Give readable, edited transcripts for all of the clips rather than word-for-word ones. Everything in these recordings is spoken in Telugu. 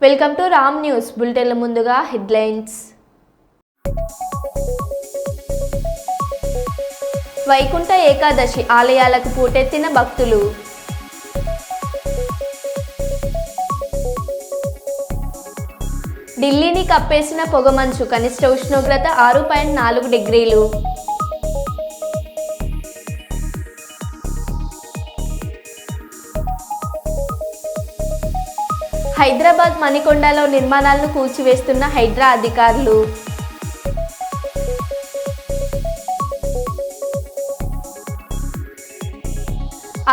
వెల్కమ్ టు రామ్ న్యూస్ బులెటిన్ల ముందుగా హెడ్లైన్స్. వైకుంఠ ఏకాదశి ఆలయాలకు పోటెత్తిన భక్తులు. ఢిల్లీని కప్పేసిన పొగమంచు, కనిష్ట ఉష్ణోగ్రత 6.4 డిగ్రీలు. హైదరాబాద్ మణికొండలో నిర్మాణాలను కూల్చివేస్తున్న హైడ్రా అధికారులు.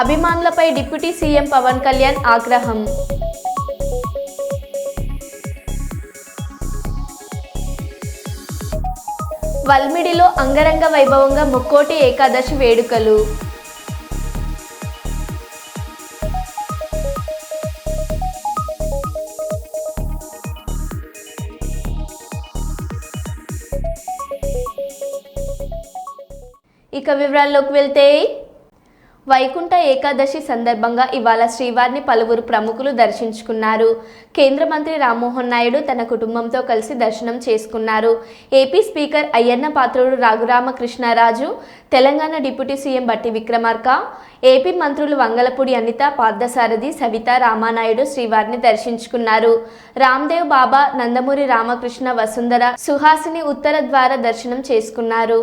అభిమానులపై డిప్యూటీ సీఎం పవన్ కళ్యాణ్ ఆగ్రహం. వల్మిడిలో అంగరంగ వైభవంగా ముక్కోటి ఏకాదశి వేడుకలు. ఇక వివరాల్లోకి వెళ్తే, వైకుంఠ ఏకాదశి సందర్భంగా ఇవాళ శ్రీవారిని పలువురు ప్రముఖులు దర్శించుకున్నారు. కేంద్ర మంత్రి రామ్మోహన్ నాయుడు తన కుటుంబంతో కలిసి దర్శనం చేసుకున్నారు. AP speaker Ayyanna Patrudu Raghuramakrishnaraju, Telangana deputy CM బట్టి విక్రమార్క, ఏపీ మంత్రులు వంగలపూడి అనిత, పార్థసారథి, సవితా రామానాయుడు శ్రీవారిని దర్శించుకున్నారు. రామ్దేవ్ బాబా, నందమూరి రామకృష్ణ, వసుంధర, సుహాసిని ఉత్తర ద్వార దర్శనం చేసుకున్నారు.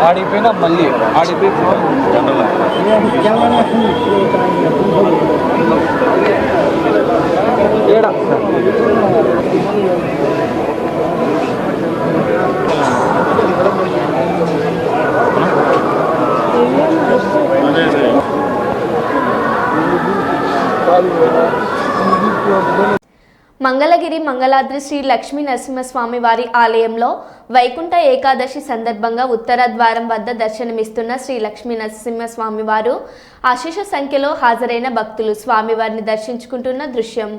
ఆడిపోయినా మళ్ళీ ఆడిపోయి మంగళగిరి మంగళాద్రి శ్రీ లక్ష్మీ నరసింహస్వామి వారి ఆలయంలో వైకుంఠ ఏకాదశి సందర్భంగా ఉత్తర ద్వారం వద్ద దర్శనమిస్తున్న శ్రీ లక్ష్మీ నరసింహస్వామి వారు అశేష సంఖ్యలో హాజరైన భక్తులు స్వామివారిని దర్శించుకుంటున్న దృశ్యం.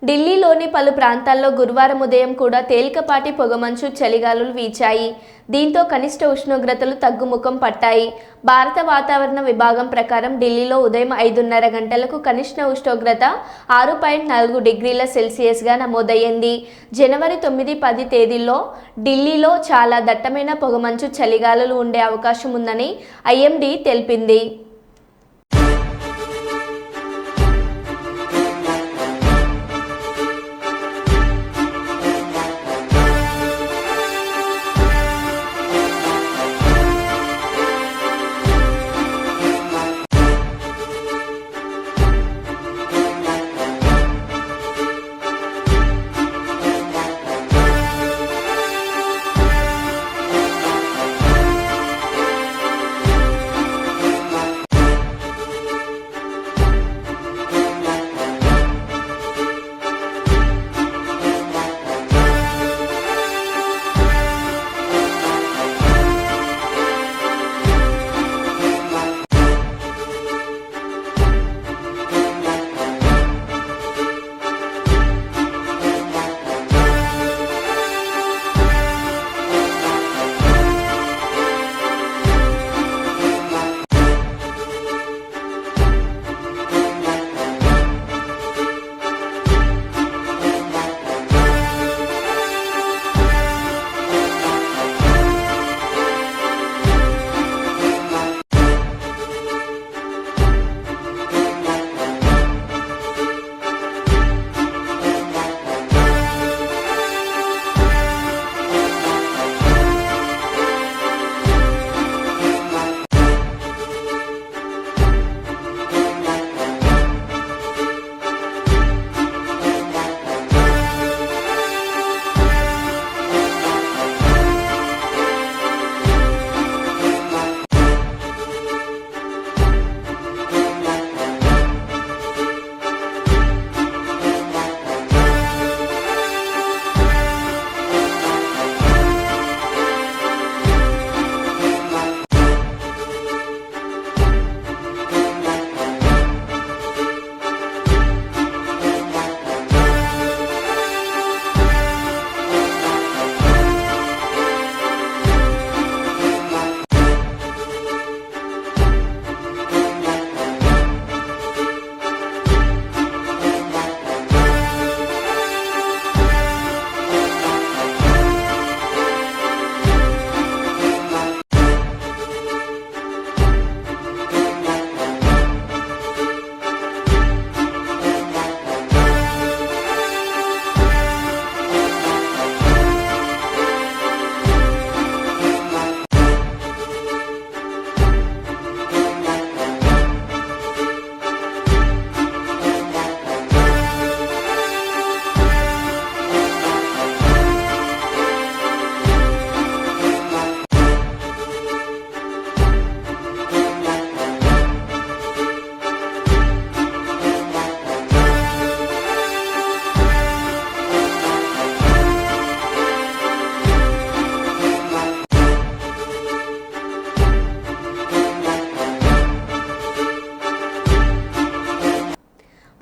ఢిల్లీలోని పలు ప్రాంతాల్లో గురువారం ఉదయం కూడా తేలికపాటి పొగమంచు, చలిగాలులు వీచాయి. దీంతో కనిష్ట ఉష్ణోగ్రతలు తగ్గుముఖం పట్టాయి. భారత వాతావరణ విభాగం ప్రకారం ఢిల్లీలో ఉదయం 5:30 గంటలకు కనిష్ట ఉష్ణోగ్రత 6.4 డిగ్రీల సెల్సియస్గా నమోదయ్యింది. జనవరి 9, 10 తేదీల్లో ఢిల్లీలో చాలా దట్టమైన పొగమంచు, చలిగాలులు ఉండే అవకాశం ఉందని ఐఎండీ తెలిపింది.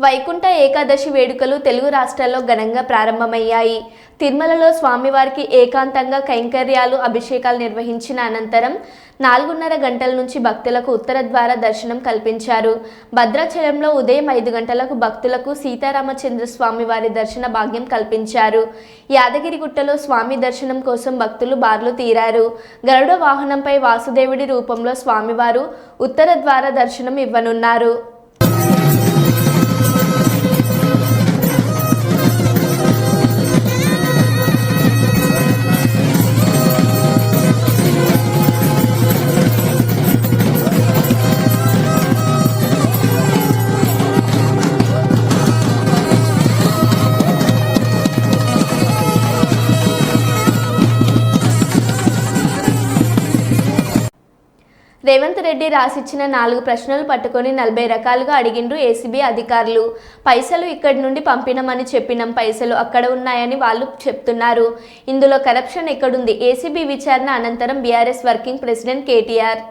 వైకుంఠ ఏకాదశి వేడుకలు తెలుగు రాష్ట్రాల్లో ఘనంగా ప్రారంభమయ్యాయి. తిరుమలలో స్వామివారికి ఏకాంతంగా కైంకర్యాలు, అభిషేకాలు నిర్వహించిన అనంతరం 4:30 గంటల నుంచి భక్తులకు ఉత్తర ద్వార దర్శనం కల్పించారు. భద్రాచలంలో ఉదయం 5 గంటలకు భక్తులకు సీతారామచంద్ర స్వామి వారి దర్శన భాగ్యం కల్పించారు. యాదగిరిగుట్టలో స్వామి దర్శనం కోసం భక్తులు బార్లు తీరారు. గరుడ వాహనంపై వాసుదేవుడి రూపంలో స్వామివారు ఉత్తర ద్వార దర్శనం ఇవ్వనున్నారు. రేవంత్ రెడ్డి రాసిచ్చిన 4 ప్రశ్నలు పట్టుకొని 40 రకాలుగా అడిగిండ్రు ఏసీబీ అధికారులు. పైసలు ఇక్కడి నుండి పంపినమని చెప్పినాం, పైసలు అక్కడ ఉన్నాయని వాళ్ళు చెప్తున్నారు. ఇందులో కరప్షన్ ఎక్కడుంది? ఏసీబీ విచారణ అనంతరం BRS working president KTR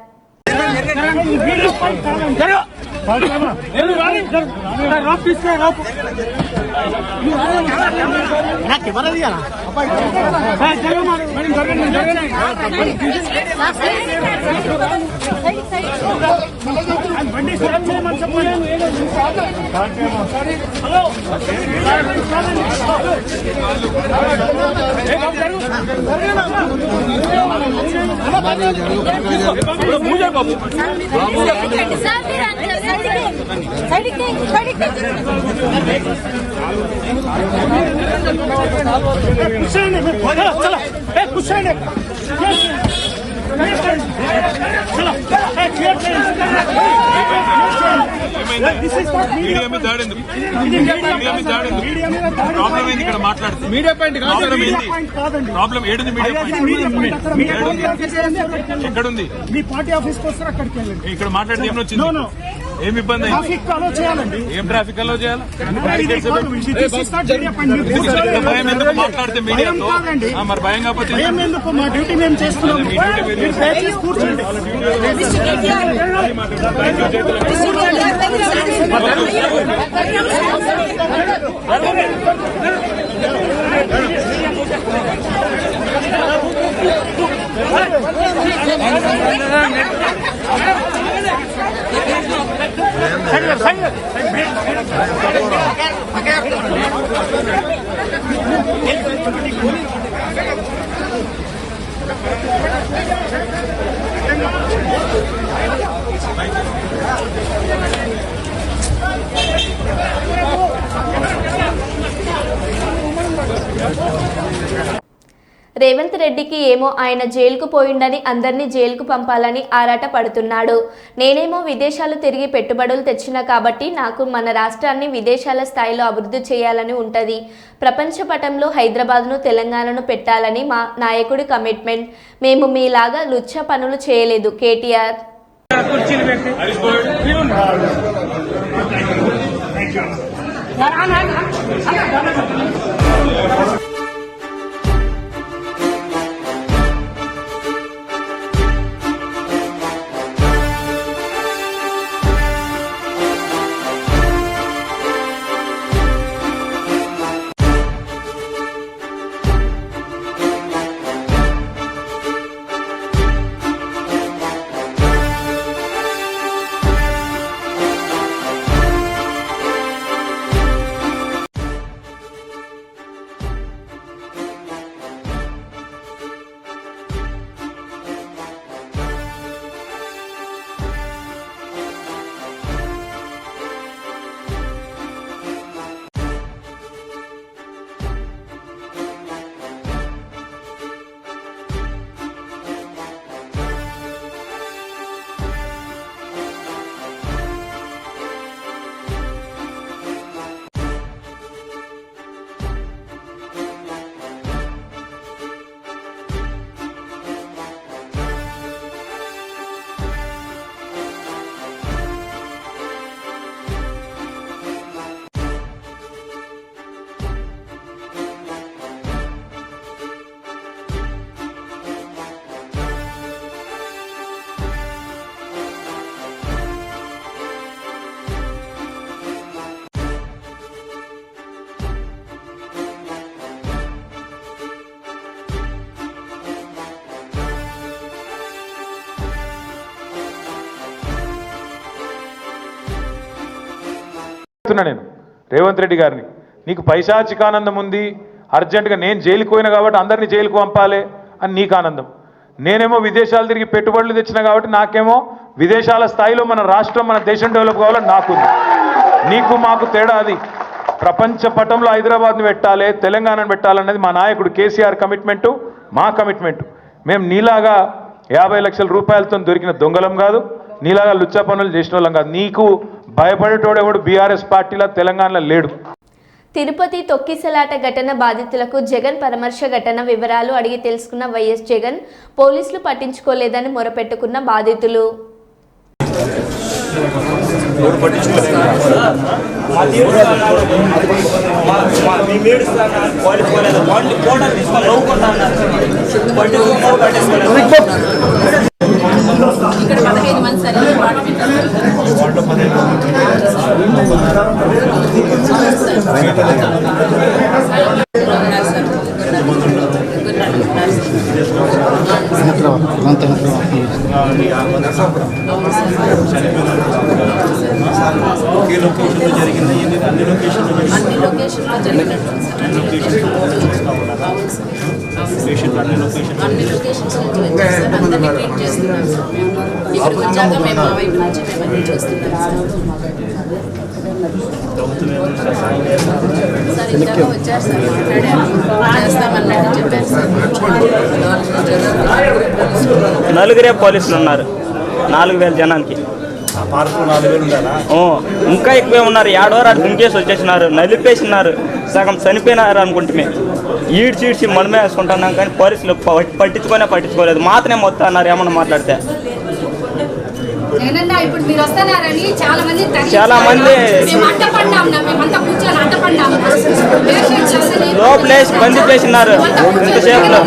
media point problem ఏడుంది? ఎక్కడుంది? మీ పార్టీ ఆఫీస్ కోసం అక్కడికి వెళ్ళండి. ఇక్కడ మాట్లాడితే ఏం వచ్చింది? ఏం ఇబ్బంది? ట్రాఫిక్ అలో చేయాలండి. ఏం ట్రాఫిక్ అలో చేయాలి? భయం ఎందుకు మాట్లాడితే మీడియా? మరి భయం కాకపోతే భయం ఎందుకు? మా డ్యూటీ మేము చేస్తున్నాం. కూర్చోండి. రేవంత్ రెడ్డికి ఏమో ఆయన జైలుకు పోయిండని అందరినీ జైలుకు పంపాలని ఆరాట పడుతున్నాడు. నేనేమో విదేశాలు తిరిగి పెట్టుబడులు తెచ్చినా కాబట్టి నాకు మన రాష్ట్రాన్ని విదేశాల స్థాయిలో అభివృద్ధి చేయాలని ఉంటది. ప్రపంచ పటంలో హైదరాబాద్ను, తెలంగాణను పెట్టాలని మా నాయకుడి కమిట్మెంట్. మేము మీలాగా లుచ్చ పనులు చేయలేదు. కేటీఆర్ నేను రేవంత్ రెడ్డి గారిని, నీకు పైశాచికానందం ఉంది, అర్జెంటుగా నేను జైలుకు పోయినా కాబట్టి అందరినీ జైలుకు పంపాలి అని నీకు ఆనందం. నేనేమో విదేశాలు తిరిగి పెట్టుబడులు తెచ్చినా కాబట్టి నాకేమో విదేశాల స్థాయిలో మన రాష్ట్రం మన దేశం డెవలప్ కావాలని నాకుంది. నీకు మాకు తేడా అది. ప్రపంచ పటంలో హైదరాబాద్ని పెట్టాలి, తెలంగాణను పెట్టాలన్నది మా నాయకుడు కేసీఆర్ కమిట్మెంటు, మా కమిట్మెంటు. మేము నీలాగా 50 లక్షల రూపాయలతో దొరికిన దొంగలం కాదు, నీలాగా లుచ్చా పనులు చేసిన వాళ్ళం కాదు. నీకు భయపడేటోడెవడు బీఆర్ఎస్ పార్టీలో తెలంగాణలో లేడు. తిరుపతి తొక్కిసలాట ఘటన బాధితులకు జగన్ పరామర్శ ఘటన వివరాలు అడిగి తెలుసుకున్న వైఎస్ జగన్, పోలీసులు పట్టించుకోలేదని మొరపెట్టుకున్న బాధితులు. ఇక్కడ 15 మంది సరే అన్ని లొకేషన్లో జరిగినట్టు అన్ని లొకేషన్స్ అందరినీ ట్రీట్ చేస్తున్నాం సార్. ఇక్కడికి వచ్చాక మేము మా వైపు నుంచి మేము అన్ని చూస్తున్నాం సార్. ఇందాక వచ్చారు సార్, మాట్లాడారు, చేస్తామన్నట్టు చెప్పారు సార్. నలుగురే పోలీసులు ఉన్నారు 4000 జనానికి. ఇంకా ఎక్కువే ఉన్నారు. 7 వారాలు దుంకేసి వచ్చేసినారు, నలిపేసినారు, సగం చనిపోయినారు అనుకుంటే ఈడ్చి మనమే వేసుకుంటున్నాం. కానీ పోలీసులు పట్టించుకోలేదు. మాత్రమే మొత్తం అన్నారు ఏమన్నా మాట్లాడితే. ఇప్పుడు మీరు వస్తున్నారని చాలా మంది లోపలేసి బందీ చేసినారు. ఇంతసేపులో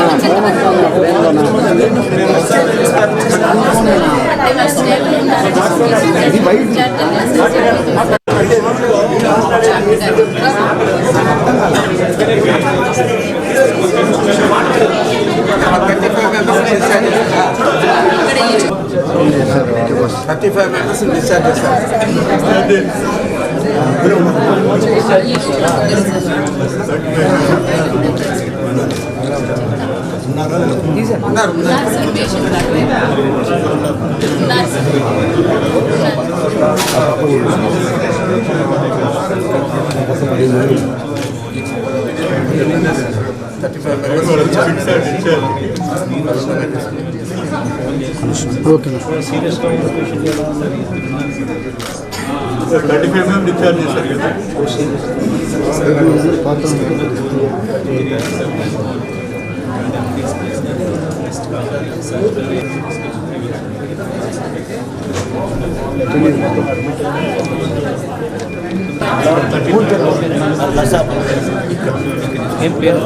ఏం పేరు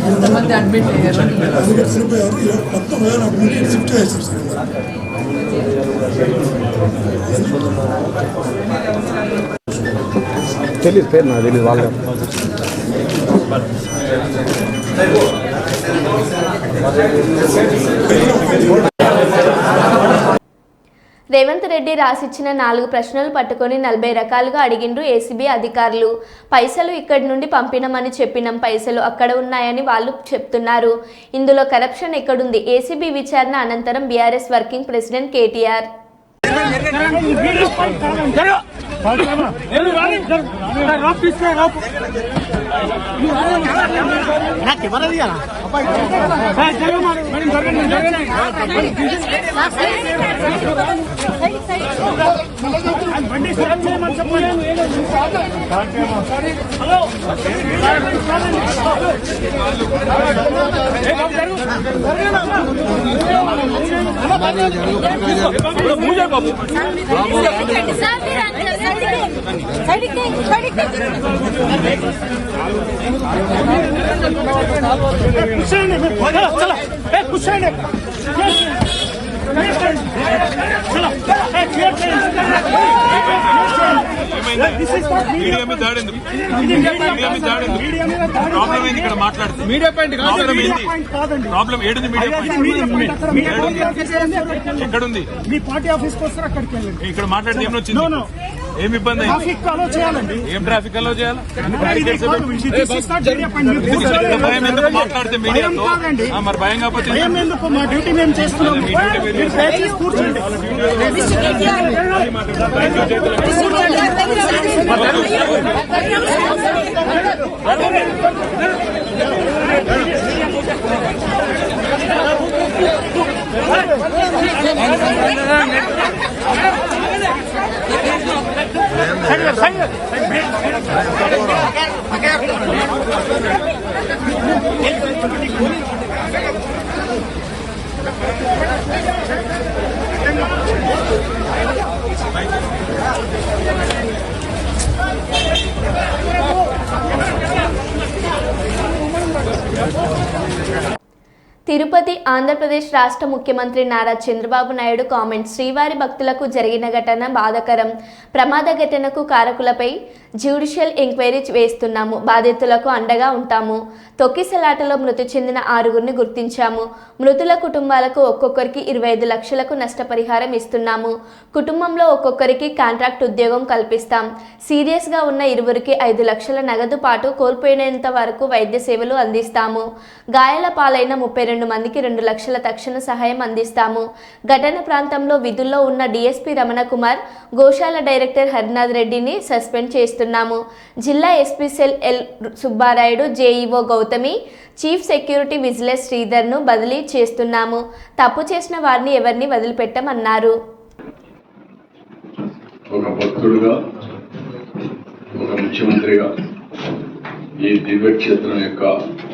కొంతమంది అడ్మిట్ అయ్యారు. షిఫ్ట్ చేశారు సార్. తెలియదు పేరు, నాకు తెలియదు. వాళ్ళ రేవంత్ రెడ్డి రాసిచ్చిన 4 ప్రశ్నలు పట్టుకొని 40 రకాలుగా అడిగిండ్రు ఏసీబీ అధికారులు. పైసలు ఇక్కడి నుండి పంపినమని చెప్పినాం, పైసలు అక్కడ ఉన్నాయని వాళ్ళు చెప్తున్నారు. ఇందులో కరప్షన్ ఎక్కడుంది? ఏసీబీ విచారణ అనంతరం BRS working president KTR. Media మీద దాడి ఎందుకు? మీడియా మీద దాడి ఎందుకు? ప్రాబ్లం ఏంది ఇక్కడ మాట్లాడితే? మీడియా పాయింట్ ప్రాబ్లం ఏంది? ప్రాబ్లం ఏడుంది? మీడియా పాయింట్ ఎక్కడుంది? మీ పార్టీ ఆఫీస్కి వస్తారు, అక్కడికి వెళ్ళండి. ఇక్కడ మాట్లాడితే ఏం వచ్చింది? ఏం ఇబ్బంది అయింది? ట్రాఫిక్ అలో చేయాలండి. ఏం ట్రాఫిక్ అలో చేయాలి? భయం ఎందుకు మాట్లాడితే మీడియాతో? కాదండి. మరి భయం కాకపోతే భయం ఎందుకు? మా డ్యూటీ మేము చేస్తున్నాము. మీరు దయచేసి కూర్చోండి. తిరుపతి ఆంధ్రప్రదేశ్ రాష్ట్ర ముఖ్యమంత్రి నారా చంద్రబాబు నాయుడు కామెంట్స్. శ్రీవారి భక్తులకు జరిగిన ఘటన బాధాకరం. ప్రమాద ఘటనకు కారకులపై జ్యుడిషియల్ ఎంక్వైరీ వేస్తున్నాము. బాధితులకు అండగా ఉంటాము. తొక్కిసలాటలో మృతి చెందిన 6గురిని గుర్తించాము. మృతుల కుటుంబాలకు ఒక్కొక్కరికి 25 లక్షలకు నష్టపరిహారం ఇస్తున్నాము. కుటుంబంలో ఒక్కొక్కరికి కాంట్రాక్ట్ ఉద్యోగం కల్పిస్తాం. సీరియస్గా ఉన్న 2గురికి 5 లక్షల నగదు పాటు కోల్పోయినంత వరకు వైద్య సేవలు అందిస్తాము. గాయాల పాలైన 32 మందికి 2 లక్షల తక్షణ సహాయం అందిస్తాము. ఘటన ప్రాంతంలో విధుల్లో ఉన్న డీఎస్పీ రమణ కుమార్, గోశాల డైరెక్టర్ హరినాథ్ రెడ్డిని సస్పెండ్ చేస్తున్నాము. జిల్లా ఎస్పీ సెల్ L Subbarayudu, JEO Gautami, chief security vigilance శ్రీధర్ను బదిలీ చేస్తున్నాము. తప్పు చేసిన వారిని ఎవరిని వదిలిపెట్టమన్నారు. ఒక భక్తుడుగా, ఒక ముఖ్యమంత్రిగా ఈ దివ్య క్షేత్రం యొక్క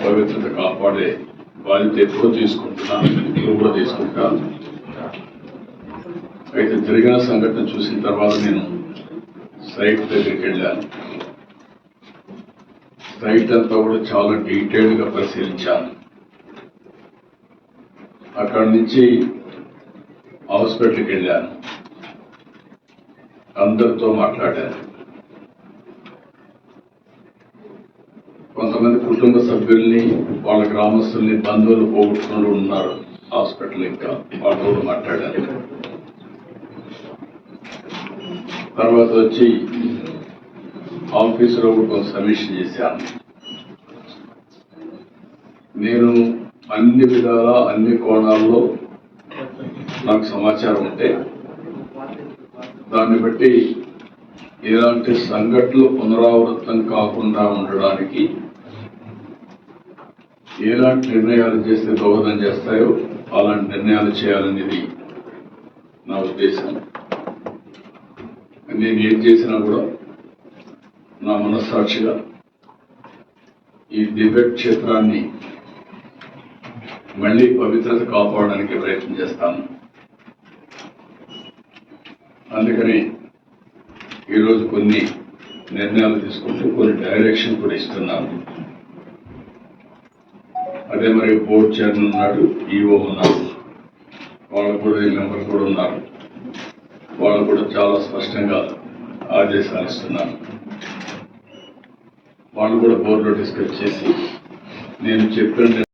పవిత్రత కాపాడే బాధ్యత ఎప్పుడూ తీసుకుంటున్నాను, ఇప్పుడు కూడా తీసుకుంటాను. అయితే జరిగిన సంఘటన చూసిన తర్వాత నేను సైట్ దగ్గరికి వెళ్ళాను. సైట్ అంతా కూడా చాలా డీటెయిల్గా పరిశీలించాను. అక్కడి నుంచి హాస్పిటల్కి వెళ్ళాను, అందరితో మాట్లాడాను. కొంతమంది కుటుంబ సభ్యుల్ని, వాళ్ళ గ్రామస్తుల్ని, బంధువులు పోగొట్టుకుని ఉన్నారు హాస్పిటల్. ఇంకా వాళ్ళతో కూడా మాట్లాడాను. తర్వాత వచ్చి ఆఫీసులో కూడా కొంత సమీక్ష చేశాను. నేను అన్ని విధాల, అన్ని కోణాల్లో నాకు సమాచారం ఉంటే దాన్ని బట్టి ఇలాంటి సంఘటనలు పునరావృతం కాకుండా ఉండడానికి ఎలాంటి నిర్ణయాలు చేస్తే దోహదం చేస్తాయో అలాంటి నిర్ణయాలు చేయాలనేది నా ఉద్దేశం. నేను ఏం చేసినా కూడా నా మనస్సాక్షిగా ఈ దివ్య క్షేత్రాన్ని మళ్ళీ పవిత్రత కాపాడడానికి ప్రయత్నం చేస్తాను. అందుకని ఈరోజు కొన్ని నిర్ణయాలు తీసుకుంటూ కొన్ని డైరెక్షన్ కూడా ఇస్తున్నాను. అదే మరి బోర్డు చైర్మన్ ఉన్నాడు, ఈఓ ఉన్నారు, వాళ్ళు కూడా మెంబర్ కూడా ఉన్నారు. వాళ్ళు కూడా చాలా స్పష్టంగా ఆదేశాలు ఇస్తున్నాను. వాళ్ళు కూడా బోర్డులో డిస్కస్ చేసి నేను చెప్పిన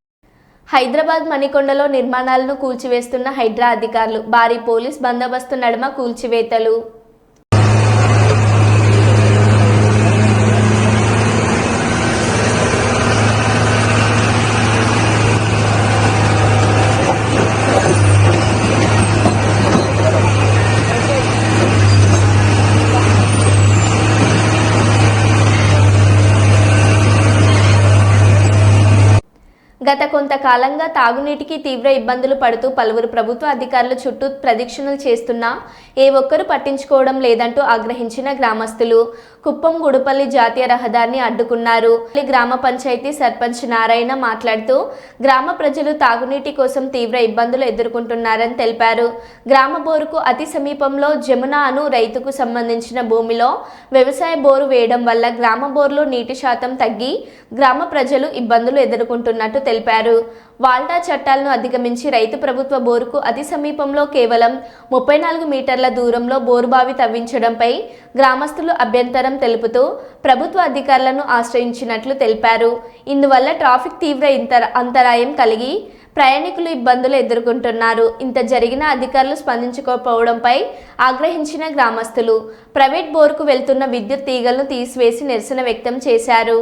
హైదరాబాద్ మణికొండలో నిర్మాణాలను కూల్చివేస్తున్న హైడ్రా అధికారులు. భారీ పోలీస్ బందోబస్తు నడుమ కూల్చివేతలు. గత కొంతకాలంగా తాగునీటికి తీవ్ర ఇబ్బందులు పడుతూ పలువురు ప్రభుత్వ అధికారులు చుట్టూ ప్రదక్షిణలు చేస్తున్నా ఏ ఒక్కరూ పట్టించుకోవడం లేదంటూ ఆగ్రహించిన గ్రామస్తులు కుప్పం గుడుపల్లి జాతీయ రహదారిని అడ్డుకున్నారు. గ్రామ పంచాయతీ సర్పంచ్ నారాయణ మాట్లాడుతూ గ్రామ ప్రజలు తాగునీటి కోసం తీవ్ర ఇబ్బందులు ఎదుర్కొంటున్నారని తెలిపారు. గ్రామ బోరుకు అతి సమీపంలో జమున అను రైతుకు సంబంధించిన భూమిలో వ్యవసాయ బోరు వేయడం వల్ల గ్రామ బోరులో నీటి శాతం తగ్గి గ్రామ ప్రజలు ఇబ్బందులు ఎదుర్కొంటున్నట్టు తెలిపారు. చేశారు. వాల్టా చట్టాలను అధిగమించి రైతు ప్రభుత్వ బోరుకు అతి సమీపంలో కేవలం 34 మీటర్ల దూరంలో బోరుబావి తవ్వించడంపై గ్రామస్తులు అభ్యంతరం తెలుపుతూ ప్రభుత్వ అధికారులను ఆశ్రయించినట్లు తెలిపారు. ఇందువల్ల ట్రాఫిక్ తీవ్ర అంతరాయం కలిగి ప్రయాణికులు ఇబ్బందులు ఎదుర్కొంటున్నారు. ఇంత జరిగిన అధికారులు స్పందించకపోవడంపై ఆగ్రహించిన గ్రామస్తులు ప్రైవేట్ బోరుకు వెళ్తున్న విద్యుత్ తీగలను తీసివేసి నిరసన వ్యక్తం చేశారు.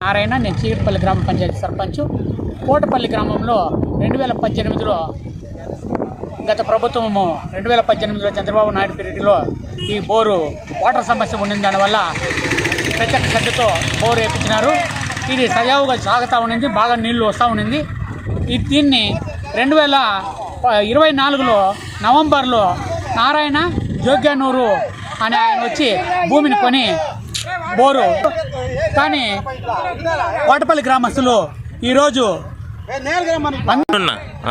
నారాయణ, నేను చీకటిపల్లి గ్రామ పంచాయతీ సర్పంచ్. కోటపల్లి గ్రామంలో 2018లో గత ప్రభుత్వము 2018లో చంద్రబాబు నాయుడు పీరియడ్లో ఈ బోరు వాటర్ సమస్య ఉండింది. దానివల్ల ప్రత్యేక శ్రద్ధతో బోరు వేయించినారు. ఇది సజావుగా సాగుతూ ఉండింది, బాగా నీళ్లు వస్తూ ఉండింది. దీన్ని 2024లో నవంబర్లో నారాయణ జోగ్యానూరు అని ఆయన వచ్చి భూమిని కొని బోరు. కానీ కోటపల్లి గ్రామస్తులు ఈరోజు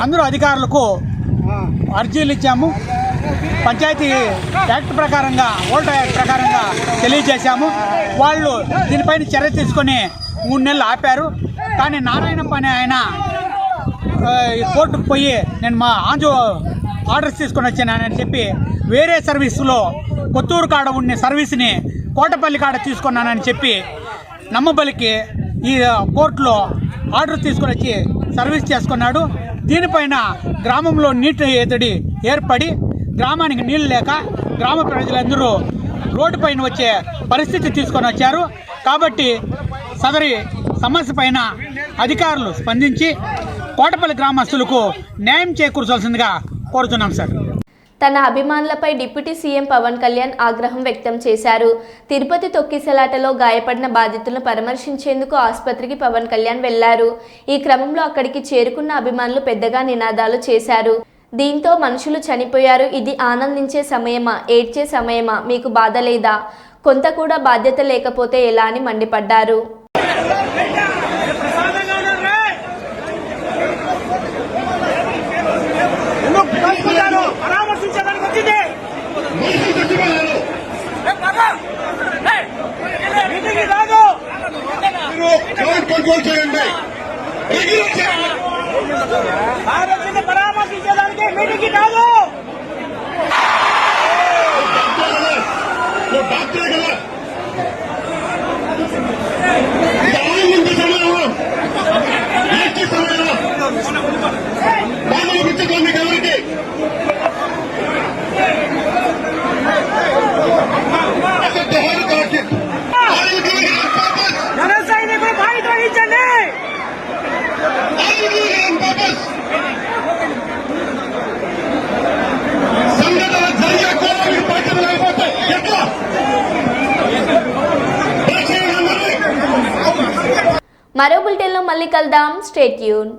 అందరూ అధికారులకు అర్జీలు ఇచ్చాము. పంచాయతీ యాక్ట్ ప్రకారంగా, ఓల్డ్ యాక్ట్ ప్రకారంగా తెలియజేశాము. వాళ్ళు దీనిపైన చర్య తీసుకొని 3 నెలలు ఆపారు. కానీ నారాయణ పని ఆయన కోర్టుకు పోయి నేను మా ఆర్డర్స్ తీసుకొని వచ్చానని చెప్పి వేరే సర్వీసులో కొత్తూరు కాడ ఉన్న సర్వీస్ని కోటపల్లి కాడ తీసుకున్నానని చెప్పి నమ్మబలికి ఈ కోర్టులో ఆర్డర్ తీసుకొని వచ్చి సర్వీస్ చేసుకున్నాడు. దీనిపైన గ్రామంలో నీటి ఎద్దడి ఏర్పడి గ్రామానికి నీళ్ళు లేక గ్రామ ప్రజలందరూ రోడ్డు పైన వచ్చే పరిస్థితి తీసుకొని వచ్చారు. కాబట్టి సదరి సమస్య పైన అధికారులు స్పందించి కోటపల్లి గ్రామస్తులకు న్యాయం చేకూర్చాల్సిందిగా కోరుతున్నాం సార్. తన అభిమానులపై డిప్యూటీ సీఎం పవన్ కళ్యాణ్ ఆగ్రహం వ్యక్తం చేశారు. తిరుపతి తొక్కిసలాటలో గాయపడిన బాధితులను పరామర్శించేందుకు ఆసుపత్రికి పవన్ కళ్యాణ్ వెళ్లారు. ఈ క్రమంలో అక్కడికి చేరుకున్న అభిమానులు పెద్దగా నినాదాలు చేశారు. దీంతో మనుషులు చనిపోయారు, ఇది ఆనందించే సమయమా, ఏడ్చే సమయమా, మీకు బాధ లేదా, కొంత కూడా బాధ్యత లేకపోతే ఎలా అని మండిపడ్డారు. పరామర్శించడానికి మీటింగ్ కాదు. మరో బులెటిన్లో మళ్ళీ కలుద్దాం. Stay tune.